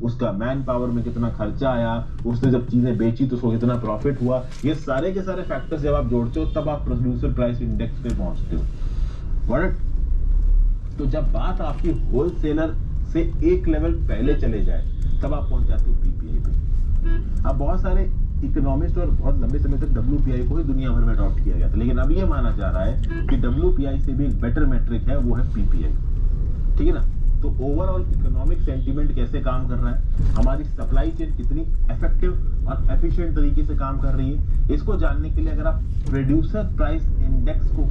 उसका man power में कितना खर्चा आया, उसने जब चीजें बेची तो उसको कितना प्रॉफिट हुआ, ये सारे के सारे फैक्टर्स जब आप जोड़ते हो तब आप प्रोड्यूसर प्राइस इंडेक्स पे पहुंचते हो। बट तो जब बात आपकी होलसेलर से एक लेवल पहले चले जाए तब आप पहुंच जाते हो पीपीआई पे। अब बहुत सारे इकोनॉमिस्ट और बहुत लंबे समय तक डब्ल्यूपीआई को ही दुनिया भर में अडॉप्ट किया गया था, लेकिन अब ये माना जा रहा है कि डब्ल्यूपीआई से भी एक बेटर मैट्रिक है, वो है पीपीआई। ठीक है ना। तो ओवरऑल इकोनॉमिक सेंटीमेंट कैसे काम कर रहा है, हमारी सप्लाई चेन कितनी इफेक्टिव और एफिशिएंट तरीके से काम कर रही है, इसको जानने के लिए अगर आप प्रोड्यूसर प्राइस इंडेक्स को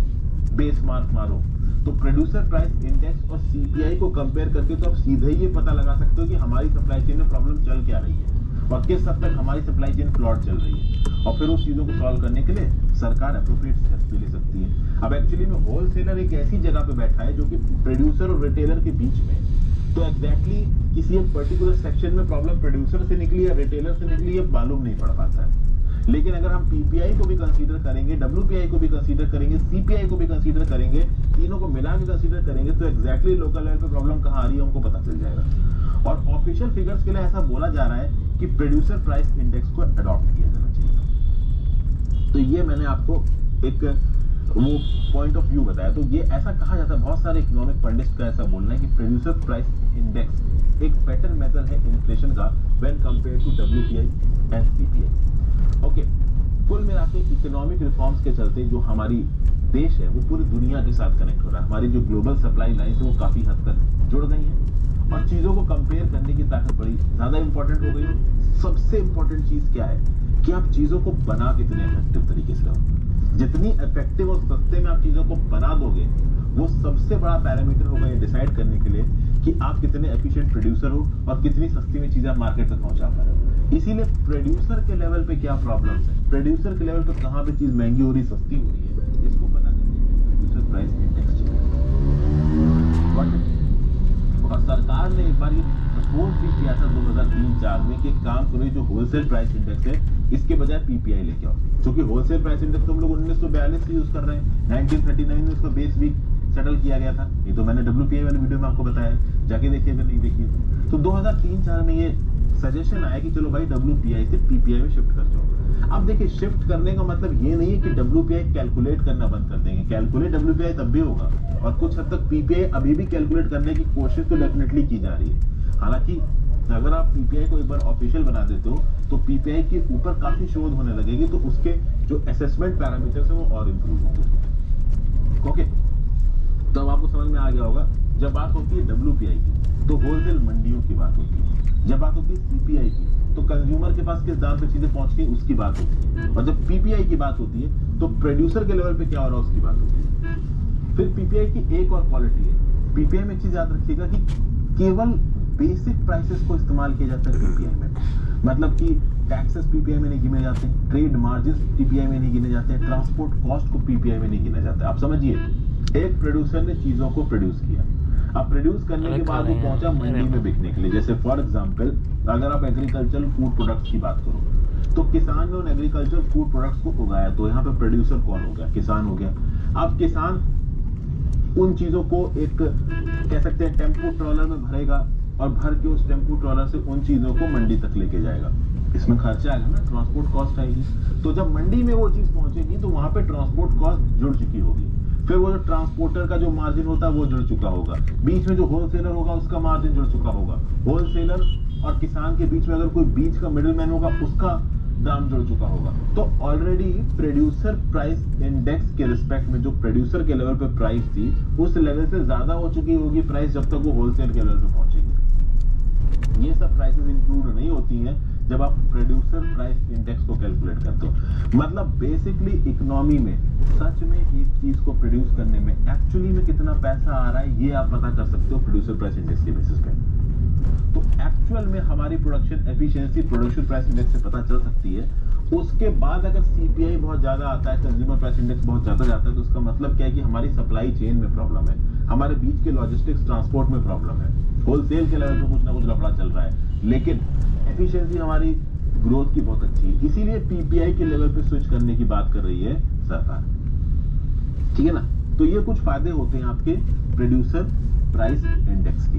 बेस मार्क मारो तो प्रोड्यूसर प्राइस इंडेक्स और सीपीआई को कंपेयर करके तो आप सीधे ही ये पता लगा सकते हो कि हमारी सप्लाई चेन में प्रॉब्लम चल क्या रही है और किस हद तक हमारी सप्लाई चेन फ्लॉड चल रही है, और फिर उस चीजों को सॉल्व करने के लिए सरकार एप्रोप्रिएट स्टेप्स भी ले सकती है। अब एक्चुअली में होलसेलर एक ऐसी जगह पे बैठा है जो कि प्रोड्यूसर और रिटेलर के बीच में, तो एग्जैक्टली किसी एक पर्टिकुलर सेक्शन में प्रॉब्लम प्रोड्यूसर से निकली या रिटेलर से निकली ये मालूम नहीं पड़ पाता है। लेकिन अगर हम पीपीआई को भी कंसीडर करेंगे, डब्ल्यूपीआई को भी कंसीडर करेंगे, सीपीआई को भी कंसीडर करेंगे, तीनों को मिला के कंसीडर करेंगे तो एग्जैक्टली लोकल लेवल पे प्रॉब्लम कहाँ आ रही है हमको पता चल जाएगा। और ऑफिशियल फिगर्स के लिए ऐसा बोला जा रहा है कि प्रोड्यूसर प्राइस इंडेक्स को अडॉप्ट किया जाना चाहिए। तो ये मैंने आपको एक वो पॉइंट ऑफ व्यू बताया। तो ये ऐसा कहा जाता है, बहुत सारे इकोनॉमिक पंडित्स का ऐसा बोलना है कि प्रोड्यूसर प्राइस इंडेक्स एक बेटर मेथड है इन्फ्लेशन का when compare to WPI and CPI. Okay, कुल मिला के इकोनॉमिक रिफॉर्म्स के चलते जो हमारी देश है वो पूरी दुनिया के साथ कनेक्ट हो रहा है, हमारी जो ग्लोबल सप्लाई लाइन है वो काफी हद तक जुड़ गई है और चीजों को कंपेयर करने की ताकत बड़ी ज्यादा इंपॉर्टेंट हो गई है। सबसे इंपॉर्टेंट चीज क्या है कि आप चीजों को बना कितने इफेक्टिव तरीके से रहो। जितनी इफेक्टिव और सस्ते में आप चीजों को बना दोगे वो सबसे बड़ा पैरामीटर होगा ये डिसाइड करने के लिए कि आप कितने एफिशिएंट प्रोड्यूसर हो और कितनी सस्ती में चीजें आप मार्केट तक पहुंचा पा रहे हो। इसीलिए प्रोड्यूसर के लेवल पे क्या प्रॉब्लम्स है, प्रोड्यूसर के लेवल पे कहां पे चीज महंगी हो रही सस्ती हो रही है, इसको पता करने के लिए प्रोड्यूसर प्राइस इंडेक्स चाहिए। और सरकार ने एक बार ये प्रपोज भी किया था 2003-04 में कि एक काम करो जो होलसेल प्राइस इंडेक्स है इसके बजाय पीपीआई लेके आओ, क्योंकि होलसेल प्राइस इंडेक्स तो हम लोग 1942 से यूज कर रहे हैं, 1939 में उसका बेस भी सेटल किया गया था। ये तो मैंने डब्ल्यूपीआई वाले वीडियो में आपको बताया, जाके देखिए अगर नहीं देखिए तो 2003-04 में ये सजेशन आया कि चलो भाई डब्ल्यूपीआई से पीपीआई में शिफ्ट कर जाओ। अब देखिए शिफ्ट करने का मतलब ये नहीं है कि डब्ल्यूपीआई कैलकुलेट करना बंद कर देंगे, कैलकुलेट डब्ल्यूपीआई तब भी होगा और कुछ हद तक पीपीआई अभी भी कैलकुलेट करने की कोशिश तो डेफिनेटली की जा रही है। हालांकि अगर आप पीपीआई को एक बार ऑफिशियल बना देते हो तो पीपीआई के ऊपर काफी शोध होने लगेगी, तो उसके जो असेसमेंट पैरामीटर्स है वो और इंप्रूव होंगे। ओके, तो अब आपको समझ में आ गया होगा जब बात होती है डब्ल्यूपीआई की तो होलसेल मंडियों की बात होती है, जब बात होती है सीपीआई की तो कंज्यूमर के पास किस दाम पे चीजें पहुंच गई उसकी बात होती है, और जब पीपीआई की बात होती है तो प्रोड्यूसर के लेवल पे क्या हो रहा है उसकी बात होती है। फिर पीपीआई की एक और क्वालिटी है, पीपीआई में एक चीज याद रखिएगा कि केवल बेसिक प्राइसेस को इस्तेमाल किया जाता है पीपीआई में, मतलब कि टैक्सेस पीपीआई में नहीं गिने जाते, ट्रेड मार्जिन पीपीआई में नहीं गिने जाते, ट्रांसपोर्ट कॉस्ट को पीपीआई में नहीं गिना जाता। आप समझिए एक प्रोड्यूसर ने चीजों को प्रोड्यूस किया, अब प्रोड्यूस करने के बाद वो पहुंचा मंडी में बिकने के लिए। जैसे फॉर एग्जांपल अगर आप एग्रीकल्चरल फूड प्रोडक्ट्स की बात करो तो किसान ने उन एग्रीकल्चरल फूड प्रोडक्ट्स को उगाया, तो यहाँ पे प्रोड्यूसर कौन हो गया, किसान हो गया। अब किसान उन चीजों को एक कह सकते हैं टेम्पो ट्रॉलर में भरेगा और भर के उस टेम्पो ट्रॉलर से उन चीजों को मंडी तक लेके जाएगा, इसमें खर्चा आएगा ना, ट्रांसपोर्ट कॉस्ट आएगी। तो जब मंडी में वो चीज पहुंचेगी तो वहां पे ट्रांसपोर्ट कॉस्ट जुड़ चुकी होगी, फिर वो जो ट्रांसपोर्टर का जो मार्जिन होता है वो जुड़ चुका होगा, बीच में जो होलसेलर होगा उसका मार्जिन जुड़ चुका होगा, होलसेलर और किसान के बीच में अगर कोई बीच का मिडिलमैन होगा उसका दाम जुड़ चुका होगा। तो ऑलरेडी प्रोड्यूसर प्राइस इंडेक्स के रिस्पेक्ट में जो प्रोड्यूसर के लेवल पे प्राइस थी उस लेवल से ज्यादा हो चुकी होगी प्राइस जब तक वो होलसेल के लेवल पे पहुंचेगी। ये सब प्राइसेस इंक्लूड नहीं होती हैं जब आप प्रोड्यूसर प्राइस इंडेक्स को कैलकुलेट करते हो। मतलब बेसिकली इकोनॉमी में सच में एक चीज को प्रोड्यूस करने में एक्चुअली में कितना पैसा आ रहा है ये आप पता कर सकते हो प्रोड्यूसर प्राइस इंडेक्स के बेसिस पे। तो एक्चुअल में हमारी production efficiency producer price index से पता चल सकती है। उसके बाद अगर सीपीआई बहुत ज्यादा आता है, कंज्यूमर प्राइस इंडेक्स बहुत ज्यादा जाता है, तो उसका मतलब क्या है कि हमारी सप्लाई चेन में प्रॉब्लम है, हमारे बीच के लॉजिस्टिक्स ट्रांसपोर्ट में प्रॉब्लम है, होलसेल के लेवल पे कुछ ना कुछ लफड़ा चल रहा है, लेकिन एफिशिएंसी हमारी ग्रोथ की बहुत अच्छी है। इसीलिए पीपीआई के लेवल पे स्विच करने की बात कर रही है सरकार, ठीक है ना। तो ये कुछ फायदे होते हैं आपके प्रोड्यूसर प्राइस इंडेक्स की।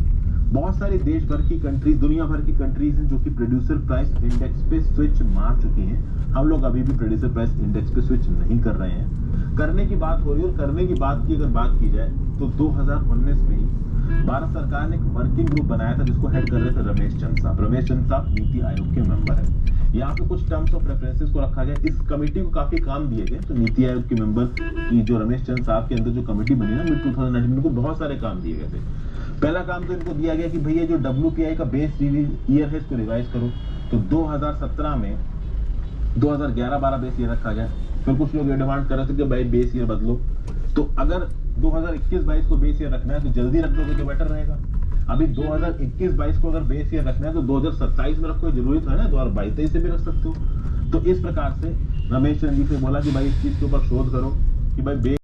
बहुत सारे देश भर की कंट्रीज, दुनिया भर की कंट्रीज हैं जो कि प्रोड्यूसर प्राइस इंडेक्स पे स्विच मार चुकी हैं। हम लोग अभी भी प्रोड्यूसर प्राइस इंडेक्स पे स्विच नहीं कर रहे हैं। करने की बात हो रही है, और करने की बात की अगर बात की जाए तो 2019 में ही भारत सरकार ने एक वर्किंग ग्रुप बनाया था जिसको हेड कर रहे थे रमेश चंद साहब। रमेश चंद साहब नीति आयोग के मेंबर है। यहाँ पे कुछ टर्म्स ऑफ रेफरेंसेस को रखा गया। इस कमेटी को काफी काम दिए गए। तो नीति आयोग के मेंबर की जो रमेश चंद साहब के अंदर जो कमेटी बनी ना मिड 2019 में, बहुत सारे काम दिए गए थे। पहला काम तो इनको दिया गया कि भैया जो WPI का बेस ईयर है इसको रिवाइज करो। तो 2017 में 2011-12 बेस ईयर रखा गया। फिर कुछ लोग ये डिमांड कर रहे थे कि भाई बेस ईयर बदलो। तो अगर 2021-22 को बेस ईयर रखना है तो जल्दी रख दोगे तो बेटर रहेगा। अभी 2021-22 को अगर बेस ईयर रखना है तो 2027 में रखो, जरूरी तो है ना, 2022-23 से भी रख सकते हो। तो इस प्रकार से रमेश चंद जी से बोला कि भाई इस चीज के ऊपर शोध करो कि भाई